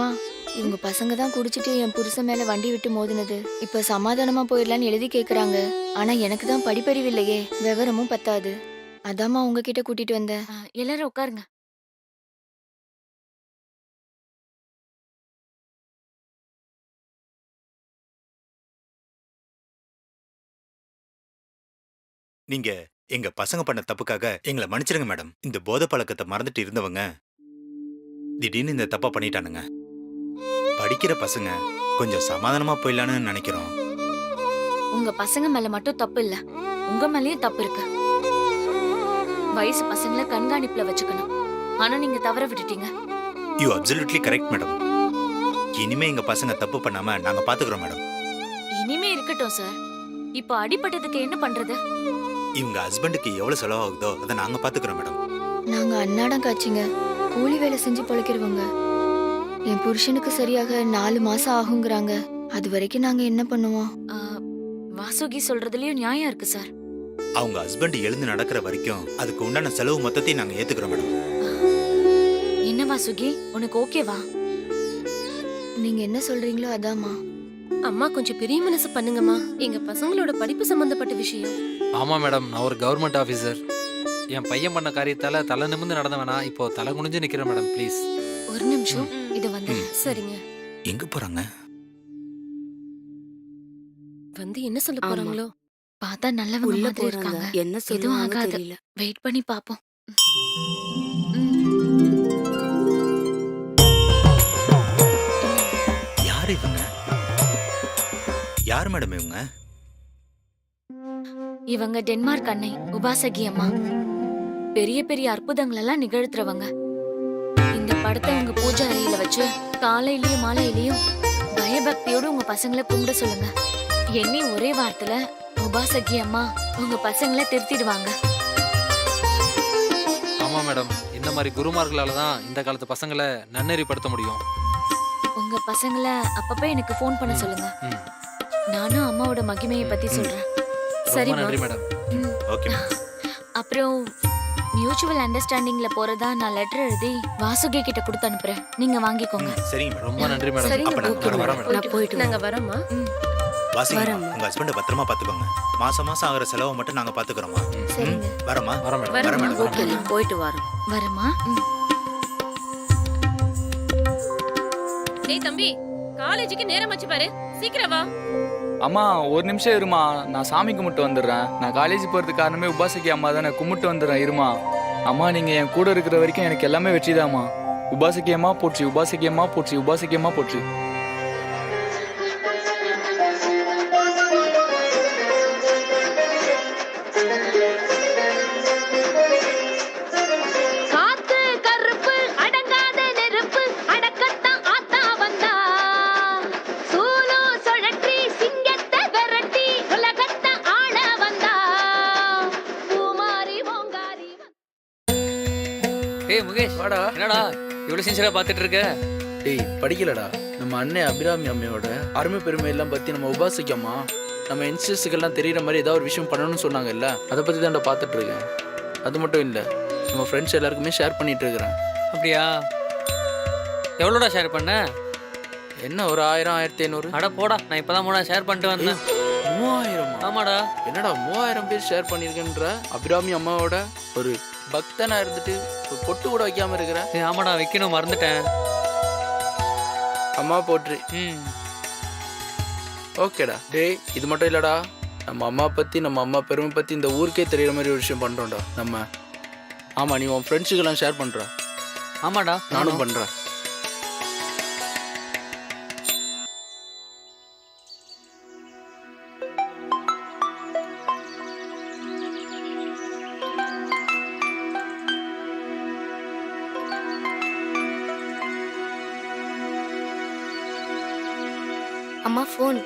அம்மா, இவங்க பசங்க தான் குடிச்சிட்டு என் புருஷன் மேல வண்டி விட்டு மோதினது. இப்ப சமாதானமா போயிடலான்னு எழுதி கேக்குறாங்க. ஆனா எனக்கு தான் படிப்பறிவு இல்லையே, விவரமும் பத்தாது. அதாம்மா உங்ககிட்ட கூட்டிட்டு வந்தேன். எல்லாரும் உட்காருங்க. நீங்க எங்க பசங்க பண்ண தப்புக்காக எங்களை மன்னிச்சிருங்க மேடம். இந்த போதை பழக்கத்தை மறந்துட்டு இருந்தவங்க திடீர்னு இந்த தப்பா பண்ணிட்டானுங்க. படிக்கிற பசங்க கொஞ்சம் சமாதானமா போயிடலான்னு நினைக்கிறோம். உங்க பசங்க மேல மட்டும் தப்பு இல்ல, உங்க மேலயும் தப்பு இருக்கு. வயசு பசங்களை கண்காணிப்புல வச்சுக்கணும். ஆனா நீங்க தவற விட்டுட்டீங்க. You absolutely correct madam. இனிமே எங்க பசங்க தப்பு பண்ணாம நாங்க பாத்துக்கிறோம் மேடம். இனிமே இருக்கட்டும் சார். இப்போ அடிபட்டதுக்கு என்ன பண்றது? இவங்க ஹஸ்பண்டுக்கு எவ்வளவு செலவாகுதோ அதை நாங்க பாத்துக்கிறோம் மேடம். நாங்க அன்னாடம் காய்ச்சிங்க, கூலி வேலை செஞ்சு பொழைக்கிறவங்க. என் புருஷனுக்கு சரியாக 4 மாசம் ஆகுங்கிறாங்க. அது வரைக்கும் நாங்க என்ன பண்ணுவோம்? ஆ, வாசுகி சொல்றதுலயும் நியாயம் இருக்கு சார். அவங்க ஹஸ்பண்ட் எழுந்து நடக்கிற வரைக்கும் அதுக்கு உண்டான செலவு மொத்தத்தையும் நாங்க ஏத்துக்கிறோம் மேடம். என்ன வாசுகி, உனக்கு ஓகேவா? நீங்க என்ன சொல்றீங்களோ அதாம்மா. அம்மா கொஞ்சம் பெரிய மனசு பண்ணுங்கம்மா. எங்க பசங்களோட படிப்பு சம்பந்தப்பட்ட விஷயம். ஆமா மேடம், நான் ஒரு கவர்மெண்ட் ஆஃபீஸர். என் பையன் பண்ண காரியத்தால தலை நிமிர்ந்து நடந்தவனா இப்போ தலை குனிஞ்சு நிக்கிறேன் மேடம். ப்ளீஸ் ஒரு நிமிஷம், இது வந்து சரிங்க. எங்க போறாங்க? வந்து என்ன சொல்ல ஆமா. போறாங்களோ? பார்த்தா நல்லவங்க உள்ள மாதிரி போறாங்க. இருக்காங்க. என்ன எதுவும் சொல்லுவாங்க ஆகாது. தெரியல. வெயிட் பண்ணி பாப்போம். ம். யார் இவங்க? யார் மேடம் இவங்க? இவங்க டென்மார்க் அன்னை உபாசகி அம்மா. பெரிய பெரிய அற்புதங்கள் எல்லாம் நிகழ்த்துறவங்க. இந்த படத்தை உங்க பூஜை அறையில வச்சு காலையிலயும் மாலையிலயும் பயபக்தியோட உங்க பசங்களை கும்பிட சொல்லுங்க. எண்ணி ஒரே வாரத்துல உபாசகி அம்மா உங்க பசங்களை திருத்திடுவாங்க. ஆமா மேடம், இந்த மாதிரி குருமார்களால தான் இந்த காலத்து பசங்களை நன்னெறிப்படுத்த முடியும். உங்க பசங்களை அப்பப்ப எனக்கு ஃபோன் பண்ண சொல்லுங்க. ம். நானும் அம்மாவோட மகிமையை பத்தி சொல்றேன். ரொம்ப சரிம்மா. நன்றி மேடம். ம். ஓகே அப்புறம் மியூச்சுவல் அண்டர்ஸ்டாண்டிங்ல போறதா நான் லெட்டர் எழுதி வாசுகி கிட்ட கொடுத்து அனுப்புறேன். நீங்க வாங்கிக்கோங்க. சரிங்க மேடம். ரொம்ப நன்றி மேடம். சரிங்க, அப்ப நாங்க ஓகே வரோம் மேடம். மேடம். நான் போயிட்டு நாங்க வரோம்மா. ம். வாசிங்க, வரேம்மா. உங்க ஹஸ்பண்ட பத்திரமா பாத்துக்கோங்க. மாசம் மாசம் ஆகிற செலவை மட்டும் நாங்க பாத்துக்கிறோமா? சரிங்க. வரமா? வரேன் மேடம். வரேன் வரேம்மா. மேடம். ஓகே, நான் போயிட்டு வரேன். வரமா? ம். டேய் தம்பி, காலேஜுக்கு நேரமாச்சு பாரு. சீக்கிரம் வா. அம்மா ஒரு நிமிஷம் இருமா, நான் சாமி கும்பிட்டு வந்துடுறேன். நான் காலேஜ் போகிறதுக்கு காரணமே உபாசகி அம்மா தானே, கும்பிட்டு வந்துடுறேன் இருமா. அம்மா நீங்கள் என் கூட இருக்கிற வரைக்கும் எனக்கு எல்லாமே வெற்றிதாம்மா. உபாசகி அம்மா போச்சு, உபாசகி அம்மா போச்சு, உபாசகி அம்மா போச்சு. காத்து கருப்பு அடங்காத நெருப்பு அடக்கத்தான் ஆத்தா வந்தா சூலம் சுழற்றி சிங்கத்தை விரட்டி உலகத்தை ஆள வந்தா பூமாரி ஓங்காரி ஏய் முகேஷ், வாடா. என்னடா இவ்வளவு சின்சியரா பாத்துட்டு இருக்க? டேய் படிக்கலடா, நம்ம அண்ணன் அபிராமி அம்மையோட அருமை பெருமை எல்லாம் பற்றி நம்ம உபாசகி அம்மா நம்ம இன்ஸ்டியூட்ஸுக்கெல்லாம் தெரியிற மாதிரி ஏதாவது ஒரு விஷயம் பண்ணணும்னு சொன்னாங்கல்ல, அதை பற்றி தான்டா பார்த்துட்டு இருக்கேன். அது மட்டும் இல்லை, நம்ம ஃப்ரெண்ட்ஸ் எல்லாருக்குமே ஷேர் பண்ணிட்டு இருக்கிறேன். அப்படியா? எவ்வளோடா ஷேர் பண்ண? என்ன ஒரு 1000 1500? அட போடா, நான் இப்பதான் மூணா ஷேர் பண்ணிட்டு வந்தேன். 3000? ஆமாடா. என்னடா 3000 பேர் ஷேர் பண்ணியிருக்கேன்ற? அபிராமி அம்மாவோட ஒரு பக்தனா இருந்துட்டு ஒரு பொட்டு கூட வைக்காம இருக்கிற. ஏய், ஆமாடா, வைக்கணும் மறந்துட்டேன். அம்மா போட்ரு. ம். ஓகேடா. டேய் இது மட்டும் இல்லடா, நம்ம அம்மா பத்தி நம்ம அம்மா பெருமை பத்தி இந்த ஊருக்கே தெரியுற மாதிரி ஒரு விஷயம் பண்றோம்டா நம்ம. ஆமா, நீ உன் ஃப்ரெண்ட்ஸுக்கெல்லாம் ஷேர் பண்ற. ஆமாடா, நானும் பண்றேன். அம்மா ஃபோன்.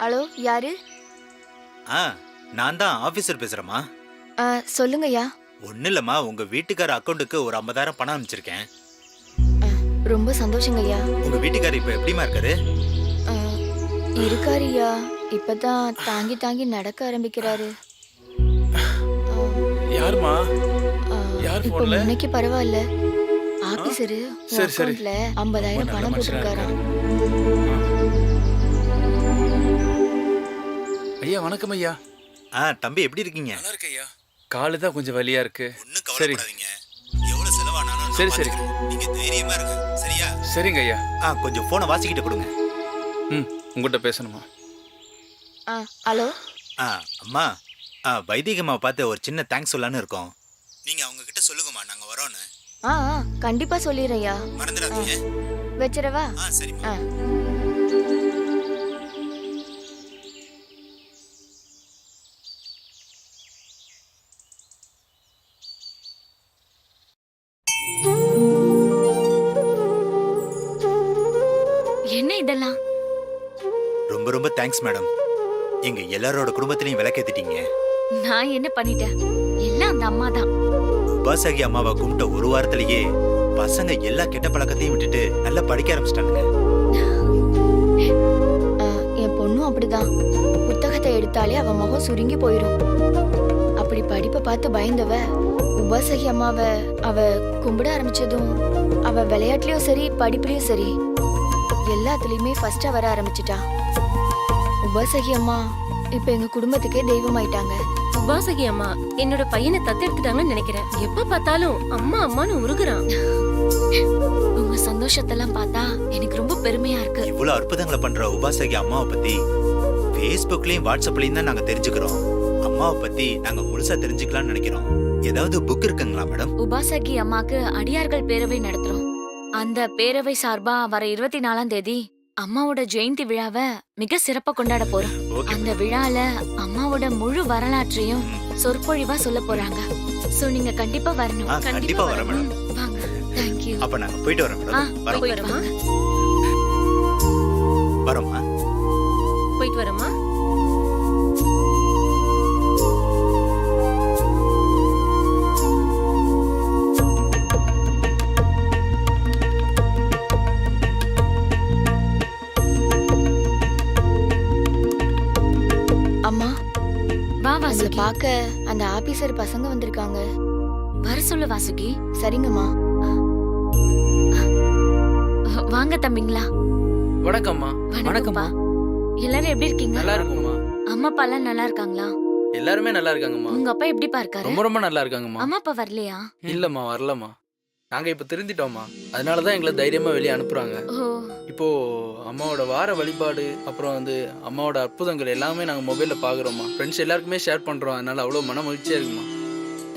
ஹலோ, யாரு? நான் தான் ஆபீசர் பேசுறேம்மா. சொல்லுங்கய்யா. ஒன்னும் இல்லம்மா, உங்க வீட்டுக்கார அக்கௌண்ட்டுக்கு ஒரு 50,000 பணம் அனுப்பிச்சிருக்கேன். ரொம்ப சந்தோஷங்கய்யா. உங்க வீட்டுக்காரர் இப்ப எப்படிமா இருக்காரு? இருக்காருயா, இப்பதான் தாங்கி தாங்கி நடக்க ஆரம்பிக்கிறாரு. யாருமா? ஆ, யார் இப்போ போன்ல? முன்னைக்கு பரவாயில்ல. ஆபீசரு சரி, சரி. அக்கவுண்ட்ல 50,000 நல்ல பணம் மனுஷனா போட்டிருக்காராம். ஐயா வணக்கம் ஐயா. தம்பி எப்படி இருக்கீங்க? நல்லா இருக்கு ஐயா. காலு தான் கொஞ்சம் வலியா இருக்கு. ஒன்னும் சரி கவலைப்படாதீங்க. எவ்வளவு செலவானாலும் நான் சரி, சரி. பார்த்துக்கிறேன். நீங்க தைரியமா இருங்க. சரியா? சரிங்க ஐயா. கொஞ்சம் போனை வாசிக்கிட்டு கொடுங்க. உங்கள்கிட்ட பேசணுமா? ஹலோ. அம்மா, வைத்தியம்மா பார்த்து ஒரு சின்ன தேங்க்ஸ் சொல்லலான்னு இருக்கோம். நீங்க அவங்க கிட்ட சொல்லுங்கம்மா, நாங்க வரோன்னு. கண்டிப்பா சொல்லிடுறேன்யா. மறந்துடாதீங்க. வச்சிரவா? சரிம்மா. என்ன இதெல்லாம்? ரொம்ப ரொம்ப தேங்க்ஸ் மேடம். எங்க எல்லாரோட குடும்பத்திலையும் விளக்கேத்திட்டீங்க. நான் என்ன பண்ணிட்டேன்? எல்லாம் அந்த அம்மா தான். உபாசகி அம்மாவை கும்பிட்ட ஒரு வாரத்திலேயே பசங்க எல்லா கெட்ட பழக்கத்தையும் விட்டுட்டு நல்லா படிக்க ஆரம்பிச்சிட்டாங்க. என் பொண்ணும் அப்படிதான். புத்தகத்தை எடுத்தாலே அவ முகம் சுருங்கி போயிரும். அப்படி படிப்பை பார்த்து பயந்தவ உபாசகி அம்மாவை அவ கும்பிட ஆரம்பிச்சதும் அவ விளையாட்டுலயும் சரி படிப்புலயும் சரி எல்லாத்துலயுமே ஃபர்ஸ்டா வர ஆரம்பிச்சிட்டா. உபாசகி அம்மா இப்ப எங்க குடும்பத்துக்கே தெய்வமாயிட்டாங்க. உபாசகி அம்மா என்னோட பையனை தத்தெடுத்துட்டாங்கன்னு நினைக்கிறேன். எப்ப பார்த்தாலும் அம்மா அம்மான்னு உருகுறான். உங்க சந்தோஷத்தெல்லாம் பார்த்தா எனக்கு ரொம்ப பெருமையா இருக்கு. இவ்வளவு அற்புதங்களை பண்ற உபாசகி அம்மாவை பத்தி Facebookலயும் வாட்ஸ்அப்லயும் தான் நாங்க தெரிஞ்சுக்கிறோம். அம்மாவை பத்தி நாங்க முழுசா தெரிஞ்சுக்கலாம்னு நினைக்கிறோம். ஏதாவது புக் இருக்குங்களா மேடம்? உபாசகி அம்மாக்கு அடியார்கள் பேரவை நடத்துறோம். அந்த பேரவை சார்பா வர 24ஆம் தேதி அம்மாவோட ஜெயந்தி விழாவை மிக சிறப்பா கொண்டாட போறோம். அந்த விழால அம்மாவோட முழு வரலாற்றையும் சொற்பொழிவா சொல்ல போறாங்க. சோ நீங்க கண்டிப்பா வரணும். கண்டிப்பா வரேன் மேடம். வாங்க. Thank you. அப்ப நாங்க போயிட்டு வரோம் மேடம். போயிட்டு வாங்க. வரோம்மா. போயிட்டு வரமா? அம்மா, வா உங்களை வாசுகி. பார்க்க அந்த ஆபீசர் பசங்க வந்திருக்காங்க. வர சொல்லு வாசுகி. சரிங்கம்மா. வாங்க தம்பிங்களா. வணக்கம்மா. வணக்கம்ப்பா. எல்லாரும் எப்படி இருக்கீங்க? நல்லா இருக்கும்மா. அம்மா அப்பா எல்லாம் நல்லா இருக்காங்களா? எல்லாருமே நல்லா இருக்காங்கம்மா. உங்க அப்பா எப்படிப்பா இருக்காரு? ரொம்ப ரொம்ப நல்லா இருக்காங்கம்மா. அம்மா அப்பா வரலையா? இல்லம்மா வரலம்மா. நாங்க இப்ப திருந்திட்டோம்மா. அதனாலதான் எங்களை தைரியமா வெளியே அனுப்புறாங்க. ஓ, இப்போ அம்மாவோட வார வழிபாடு அப்புறம் அம்மாவோட அற்புதங்கள் எல்லாமே நாங்க மொபைல்ல பாக்குறோம்மா. ஃப்ரெண்ட்ஸ் எல்லாருக்குமே ஷேர் பண்றோம். அதனால அவ்வளவு மன மகிழ்ச்சியா இருக்குமா.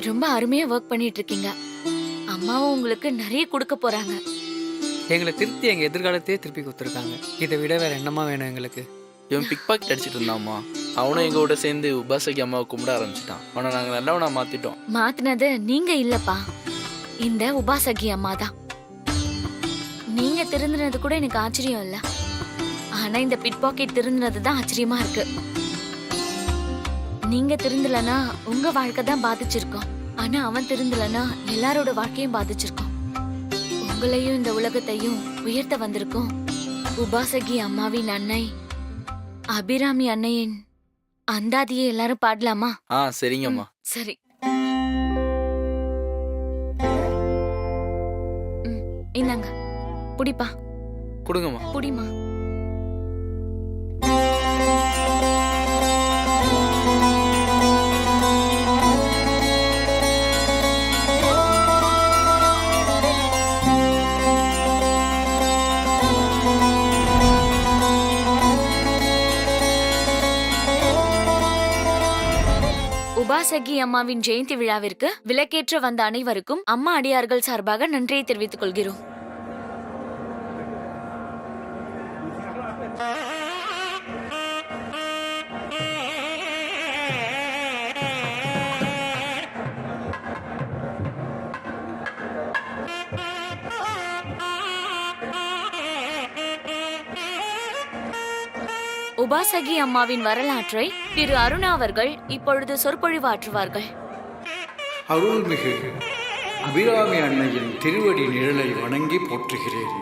ரொம்ப அருமையா ஒர்க் பண்ணிட்டு இருக்கீங்க. அம்மாவும் உங்களுக்கு நிறைய கொடுக்க போறாங்க. எங்களை திருத்தி எங்கள் எதிர்காலத்தையே திருப்பி கொடுத்துருக்காங்க. இதை விட வேற என்னமா வேணும் எங்களுக்கு? இவன் பிக் பாக்கெட் அடிச்சிட்டு இருந்தாம்மா. அவனும் எங்க கூட சேர்ந்து உபாசகி அம்மாவை கும்பிட ஆரம்பிச்சிட்டான். அவனை நாங்க நல்லவனா மாத்திட்டோம். மாத்தினது நீங்க இல்லப்பா, இந்த உபாசகி அம்மா தான். நீங்க திருந்தினது கூட எனக்கு ஆச்சரியம் இல்ல. ஆனா இந்த பிட் பாக்கெட் திருந்தினது தான் ஆச்சரியமா இருக்கு. நீங்க திருந்தலனா உங்க வாழ்க்கை தான் பாதிச்சிருக்கோம். ஆனா அவன் திருந்தலனா எல்லாரோட வாழ்க்கையும் பாதிச்சிருக்கோம். உங்களையும் இந்த உலகத்தையும் உயர்த்த வந்திருக்கோம். உபாசகி அம்மாவின் அன்னை அபிராமி அன்னையின் அந்தாதியை எல்லாரும் பாடலாமா? சரிங்கம்மா. சரி. இந்தாங்க, புடிப்பா. கொடுங்கம்மா. புடிமா. உபாசகி அம்மாவின் ஜெயந்தி விழாவிற்கு விளக்கேற்ற வந்த அனைவருக்கும் அம்மா அடியார்கள் சார்பாக நன்றியை தெரிவித்துக் கொள்கிறோம். உபாசகி அம்மாவின் வரலாற்றை திரு அருணா அவர்கள் இப்பொழுது சொற்பொழிவு ஆற்றுவார்கள். அருள்மிகு அபிராமி அன்னையின் திருவடி நிழலை வணங்கி போற்றுகிறேன்.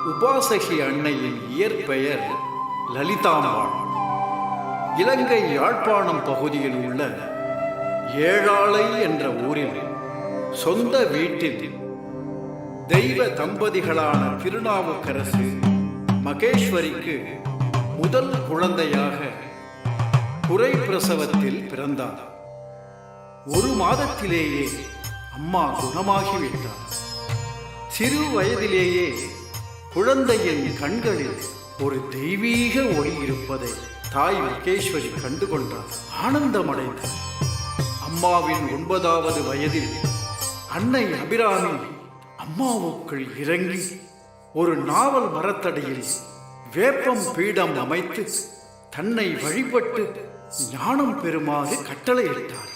உபாசகி அன்னையின் இயற்பெயர் லலிதாம்பாள். இலங்கை யாழ்ப்பாணம் பகுதியில் உள்ள ஏழாலை என்ற ஊரில் சொந்த வீட்டில் தெய்வ தம்பதிகளான திருநாவுக்கரசு மகேஸ்வரிக்கு முதல் குழந்தையாக குறை பிரசவத்தில் பிறந்தார். ஒரு மாதத்திலேயே அம்மா குணமாகிவிட்டார். சிறு வயதிலேயே குழந்தையின் கண்களில் ஒரு தெய்வீக ஒளி இருப்பதை தாய் மகேஸ்வரி கண்டுகொண்டார். ஆனந்தமடைந்தார். அம்மாவின் 9வது வயதில் அன்னை அபிராமி அம்மாவுக்குள் இறங்கி ஒரு நாவல் மரத்தடியில் வேப்பம் பீடம் அமைத்து தன்னை வழிபட்டு ஞானம் பெறுமாறு கட்டளையிட்டார்.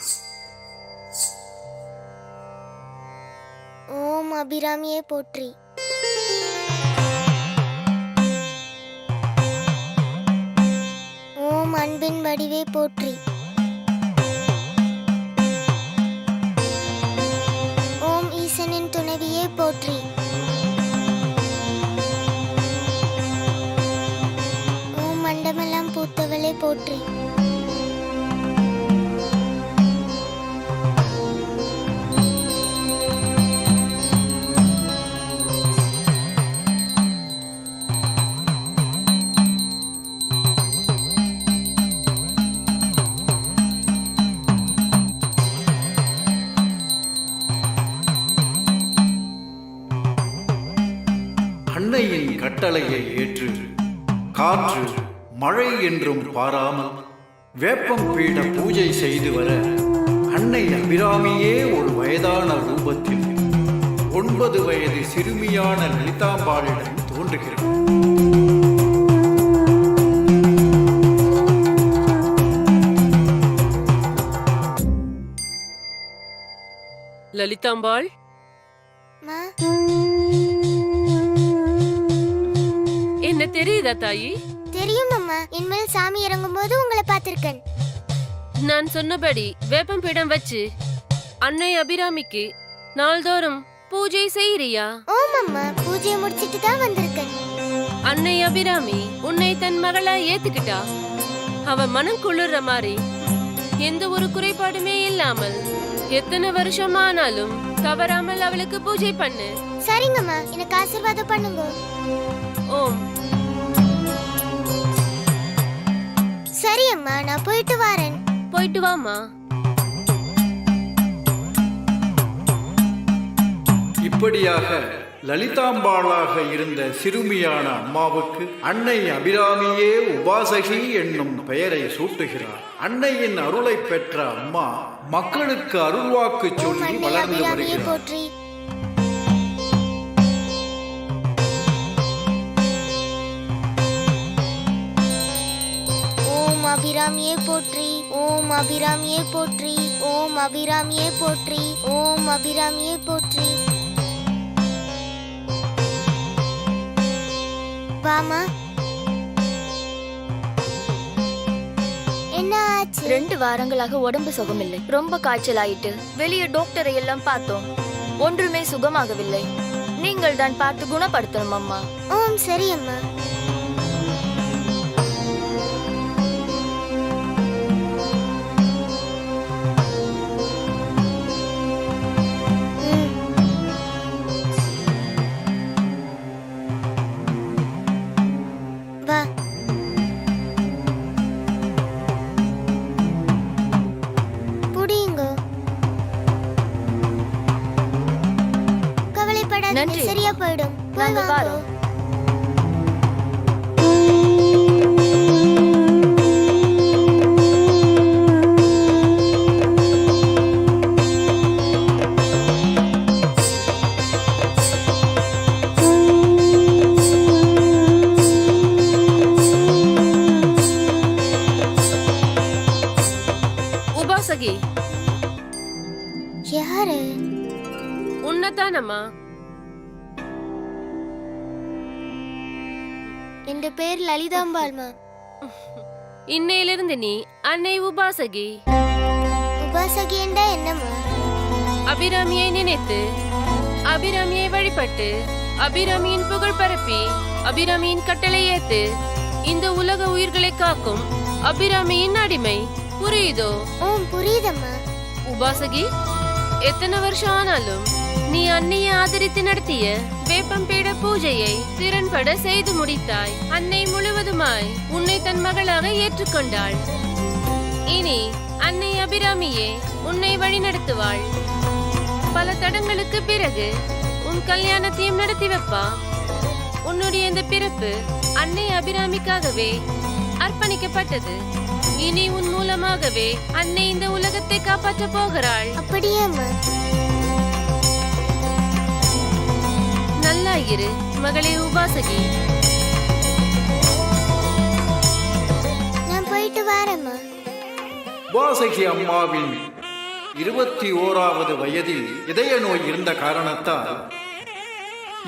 ஓம் அபிராமியே போற்றி. ஓம் அன்பின் வடிவே போற்றி. ஓம் ஈசனின் துணைவியே போற்றி. ஓம் மண்டமெல்லாம் பூத்தவளே போற்றி. அன்னையின் கட்டளையை ஏற்று காற்று மழை என்றும் பாராமல் வேப்பம் பீட பூஜை செய்து வர அன்னை அபிராமியே ஒரு வயதான ரூபத்தில் 9 வயது சிறுமியான லலிதாம்பாளிடம் தோன்றுகிறார். லலிதாம்பாள், மா, என்ன தெரியுதா தாயி? தெரியும் அம்மா. இனிமேல் சாமி இறங்கும் போது உங்களை பார்த்திருக்கேன். நான் சொன்னபடி வேப்பம் பீடம் வச்சு அன்னை அபிராமிக்கு நாள்தோறும் பூஜை செய்யறியா? ஓம் அம்மா, பூஜையை முடிச்சிட்டு தான் வந்திருக்கேன். அன்னை அபிராமி உன்னை தன் மகளா ஏத்துக்கிட்டா. அவ மனம் குளிர்ற மாதிரி எந்த ஒரு குறைபாடுமே இல்லாமல் எத்தனை வருஷமானாலும் தவறாமல் அவளுக்கு பூஜை பண்ணு. சரிங்கம்மா, எனக்கு ஆசீர்வாதம் பண்ணுங்க. ஓம். சரி அம்மா, நான் போயிட்டு வரேன். போயிட்டு வாமா. இப்படியாக லலிதாம்பாளாக இருந்த சிறுமியான அம்மாவுக்கு அன்னை அபிராமியே உபாசகி என்னும் பெயரை சூட்டுகிறார். அன்னையின் அருளை பெற்ற அம்மா மக்களுக்கு அருள்வாக்கு ஓம் சொல்லி அன்னை வளர்ந்து அபிராமியே வருகிறார். போற்றி. ஓம் அபிராமியே போற்றி. ஓம் அபிராமியே போற்றி. ஓம் அபிராமியே போற்றி. ஓம் அபிராமியே போற்றி. வாமா, என்ன ஆச்சு? 2 வாரங்களாக உடம்பு சுகமில்லை. ரொம்ப காய்ச்சல் ஆயிட்டு வெளியே டாக்டரை எல்லாம் பார்த்தோம். ஒன்றுமே சுகமாகவில்லை. நீங்கள் தான் பார்த்து குணப்படுத்தணும் அம்மா. ஓம் சரி அம்மா. வா. புடிங்க. கவலைப்படாதீங்க, நன்றி. சரியா போயிடும். நாங்க வாங்க. வாரோம். உபாசகி, யாரு? உன்னதானம்மா. என் பேர் லலிதாம்பாள்மா. இன்னையிலிருந்து நீ அன்னை உபாசகி. உபாசகி என்றா என்னம்மா? அபிராமியை நினைத்து அபிராமியை வழிபட்டு அபிராமியின் புகழ் பரப்பி அபிராமியின் கட்டளை ஏத்து இந்த உலக உயிர்களை காக்கும் அபிராமியின் அடிமை. புரியுதோ? ஓம் புரியுதம்மா. உபாசகி, எத்தனை வருஷம் ஆனாலும் நீ அன்னையை ஆதரித்து நடத்திய வேப்பம்பீட பூஜையை திறன்பட செய்து முடித்தாய். அன்னை முழுவதுமாய் உன்னை தன் மகளாக ஏற்றுக்கொண்டாள். இனி அன்னை அபிராமியே உன்னை வழிநடத்துவாள். பல தடங்களுக்கு பிறகு உன் கல்யாணத்தையும் நடத்தி வைப்பா. உன்னுடைய இந்த பிறப்பு அன்னை அபிராமிக்காகவே அர்ப்பணிக்கப்பட்டது. இனி உன் மூலமாகவே அன்னை இந்த உலகத்தை காப்பாற்ற போகிறாள். அப்படியே அம்மா. நல்லா இரு மகளே உபாசகி. நான் போயிட்டு வரேம்மா. உபாசகி அம்மாவின் 21வது வயதில் இதய நோய் இருந்த காரணத்தால்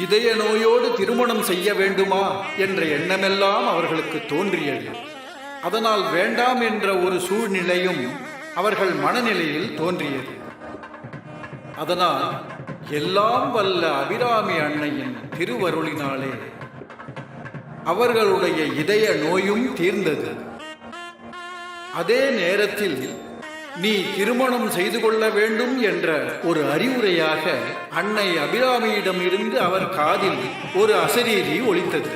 இதய நோயோடு திருமணம் செய்ய வேண்டுமா என்ற எண்ணமெல்லாம் அவர்களுக்கு தோன்றியது. அதனால் வேண்டாம் என்ற ஒரு சூழ்நிலையும் அவர்கள் மனநிலையில் தோன்றியது. அதனால் எல்லாம் வல்ல அபிராமி அன்னையின் திருவருளினாலே அவர்களுடைய இதய நோயும் தீர்ந்தது. அதே நேரத்தில் நீ திருமணம் செய்து கொள்ள வேண்டும் என்ற ஒரு அறிவுரையாக அன்னை அபிராமியிடம் இருந்து அவர் காதில் ஒரு அசரீரி ஒலித்தது.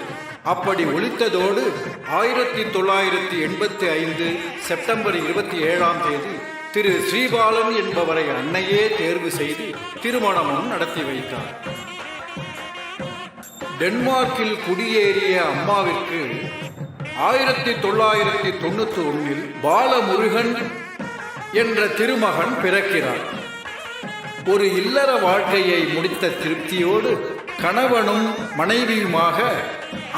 அப்படி ஒலித்ததோடு 1985 செப்டம்பர் 27ஆம் தேதி திரு ஸ்ரீபாலன் என்பவரை அன்னையே தேர்வு செய்து திருமணமும் நடத்தி வைத்தார். டென்மார்க்கில் குடியேறிய அம்மாவிற்கு 1991 பாலமுருகன் என்ற திருமகன் பிறக்கிறார். ஒரு இல்லற வாழ்க்கையை முடித்த திருப்தியோடு கணவனும் மனைவியுமாக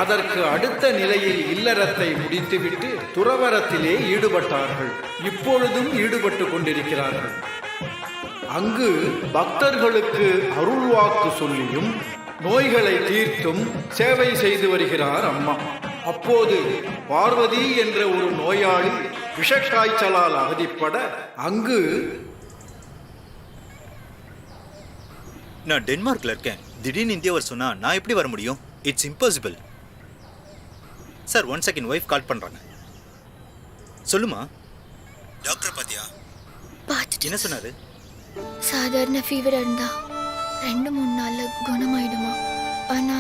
அதற்கு அடுத்த நிலையில் இல்லறத்தை முடித்துவிட்டு துறவரத்திலே ஈடுபட்டார்கள். இப்பொழுதும் ஈடுபட்டு கொண்டிருக்கிறார்கள். அங்கு பக்தர்களுக்கு அருள்வாக்கு சொல்லியும் நோய்களை தீர்த்தும் சேவை செய்து வருகிறார் அம்மா. அப்போது பார்வதி என்ற ஒரு நோயாளி விஷக்காய்ச்சலால் அவதிப்பட அங்கு நான் டென்மார்க்ல இருக்கேன். திடீர்னு இந்தியா வர சொன்னா நான் எப்படி வர முடியும்? It's impossible. Sir, 1 second, wife call பண்றாங்க. சொல்லுமா. டாக்டர் பாத்தியா? பார்த்துட்டு என்ன சொன்னாரு? சாதாரண ஃபீவர் இருந்தா 2-3 நாள்ல குணமாயிடுமா. ஆனா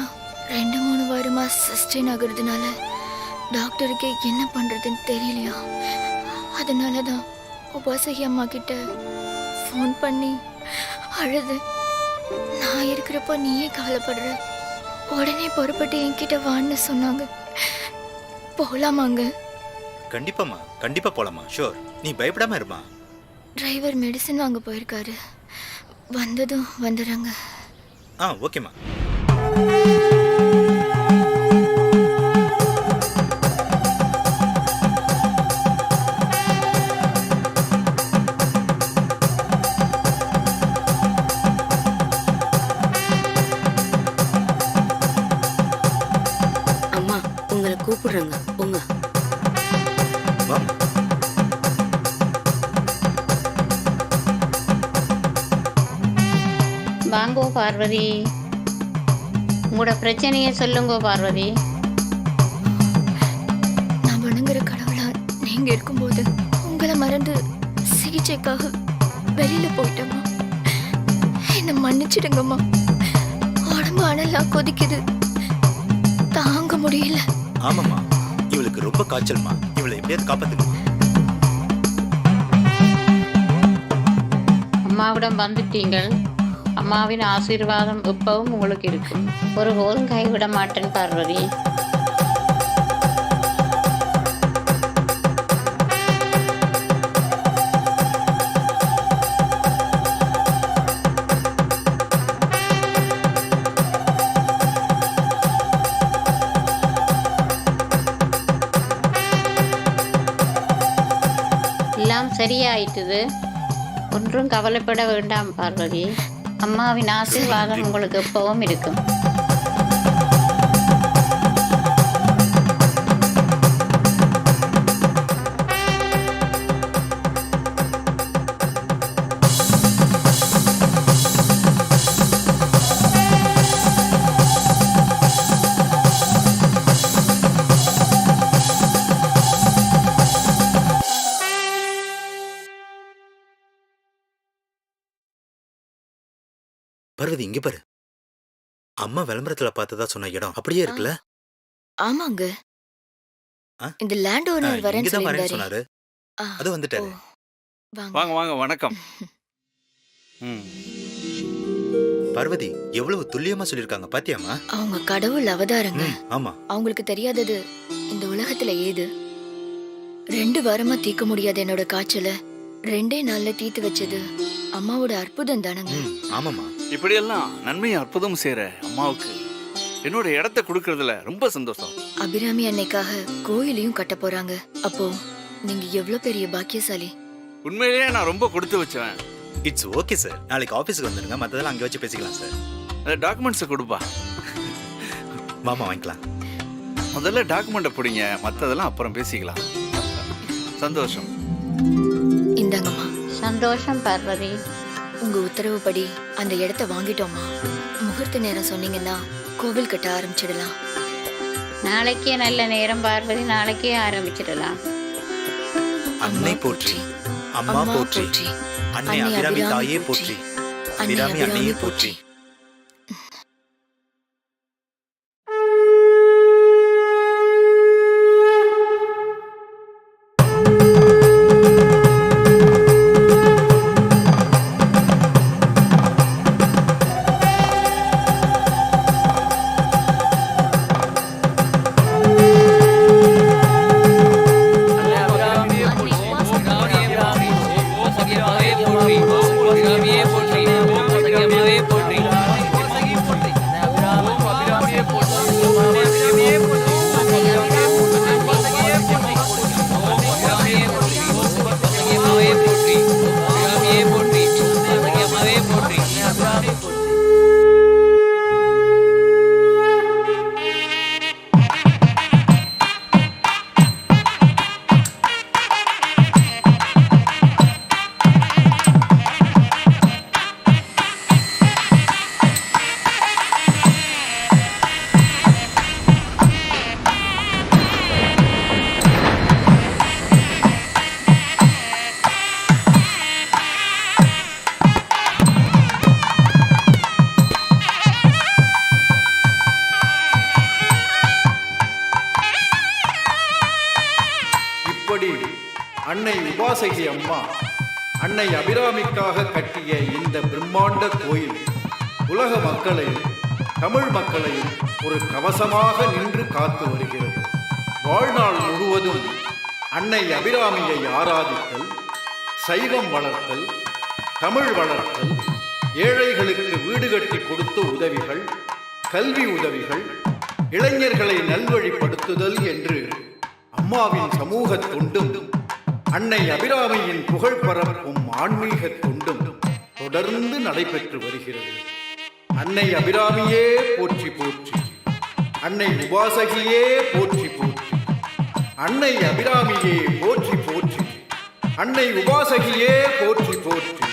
2-3 வாரமா சஸ்டெயின் ஆகுறதுனால டாக்டருக்கு என்ன பண்றதுன்னு தெரியலையா. அதனாலதான் உபாசகி அம்மா கிட்ட ஃபோன் பண்ணி அழுது, நான் இருக்கிறப்ப நீயே கவலைப்படுற, உடனே புறப்பட்டு என்கிட்ட வான்னு சொன்னாங்க. போலாமாங்க? கண்டிப்பாமா, கண்டிப்பா போலாமா. ஷோர், நீ பயப்படாம இருமா. டிரைவர் மெடிசன் வாங்க போயிருக்காரு. வந்ததும் வந்துடுறாங்க. ஓகேம்மா. அம்மா உங்களை கூப்பிடுறாங்க, போங்க. வாங்கோ பார்வதி, உங்களோட பிரச்சனையை சொல்லுங்கோ பார்வதி. நான் வணங்குற கடவுளா நீங்க இருக்கும்போது உங்களை மறந்து சிகிச்சைக்காக வெளியில போயிட்டோமா. என்ன மன்னிச்சிடுங்கம்மா. உடம்பு அனலா கொதிக்குது, தாங்க முடியல. ஆமாம்மா, இவளுக்கு ரொம்ப காய்ச்சல்மா. இவளை எப்படியாவது காப்பாத்துங்க. அம்மாவிடம் வந்துட்டீங்கள். அம்மாவின் ஆசீர்வாதம் எப்பவும் உங்களுக்கு இருக்கும். ஒருபோதும் கைவிட மாட்டேன் பார்வதி. எல்லாம் சரியாயிட்டுது, ஒன்றும் கவலைப்பட வேண்டாம் பார்வதி. அம்மாவின் ஆசீர்வாதம் உங்களுக்கு எப்பவும் இருக்கும். பார்வதி இங்க பாரு. அம்மா விளம்பரத்துல பார்த்ததா சொன்ன இடம் அப்படியே இருக்குல்ல? ஆமாங்க. ஆ? இந்த லேண்ட் ஓனர் வரேன்னு இங்கதான் வரேன்னு சொல்லியிருந்தாரு. சொன்னாரு. ஆ, அது வந்துட்டாரு. ஓ, வாங்க. வாங்க வாங்க வணக்கம். ம். பார்வதி எவ்வளவு துல்லியமா சொல்லிருக்காங்க பாத்தியாமா? அவங்க கடவுள் அவதாரங்க. ஆமா. அவங்களுக்கு தெரியாதது இந்த உலகத்துல ஏது? 2 வாரமா தீர்க்க முடியாத என்னோட காய்ச்சல 2 நாள்ல தீர்த்து வச்சது அம்மாவோட அற்புதம் தானங்க. ஆமாமா. இப்படியெல்லாம் நன்மையும் அற்புதம் செய்யற அம்மாவுக்கு என்னோட இடத்த கொடுக்கறதுல ரொம்ப சந்தோஷம். அபிராமி அன்னைக்காக கோயிலையும் கட்ட போறாங்க. அப்போ நீங்க எவ்வளவு பெரிய பாக்கியசாலி. உண்மையிலேயே நான் ரொம்ப கொடுத்து வச்சேன். It's okay sir. நாளைக்கு ஆபீஸ்க்கு வந்துருங்க. மத்ததெல்லாம் அங்க வச்சு பேசிக்கலாம் சார். அந்த டாக்குமெண்ட்ஸை கொடுப்பா. மாமா வாங்கிக்கலாம். முதல்ல டாக்குமெண்ட்டை பிடிங்க, மற்றதெல்லாம் அப்புறம் பேசிக்கலாம். சந்தோஷம். இந்தாங்கம்மா. சந்தோஷம் பார்வதி. உங்க உத்தரவுப்படி அந்த இடத்த வாங்கிட்டோம்மா. முகூர்த்த நேரம் சொன்னீங்கன்னா கோவில் கட்ட ஆரம்பிச்சிடலாம். நாளைக்கே நல்ல நேரம் பார்வதி, நாளைக்கே ஆரம்பிச்சிடலாம். அன்னை போற்றி, அம்மா போற்றி, அன்னை அபிராமி தாயே போற்றி, அபிராமி அன்னையே போற்றி. இப்படி அன்னை உபாசகி அம்மா அன்னை அபிராமிக்காக கட்டிய இந்த பிரம்மாண்ட கோயில் உலக மக்களையும் தமிழ் மக்களையும் ஒரு கவசமாக நின்று காத்து வருகிறது. வாழ்நாள் முழுவதும் அன்னை அபிராமியை ஆராதித்தல், சைவம் வளர்த்தல், தமிழ் வளர்த்தல், ஏழைகளுக்கு வீடு கட்டி கொடுத்த உதவிகள், கல்வி உதவிகள், இளைஞர்களை நல்வழிப்படுத்துதல் என்று அம்மாவின் சமூக தொண்டும் அன்னை அபிராமியின் புகழ் பரப்பும் ஆன்மீக தொண்டும் தொடர்ந்து நடைபெற்று வருகிறது. அன்னை அபிராமியே போற்றி போற்றி, அன்னை உபாசகியே போற்றி போற்றி, அன்னை அபிராமியே போற்றி போற்றி, அன்னை உபாசகியே போற்றி போற்றி.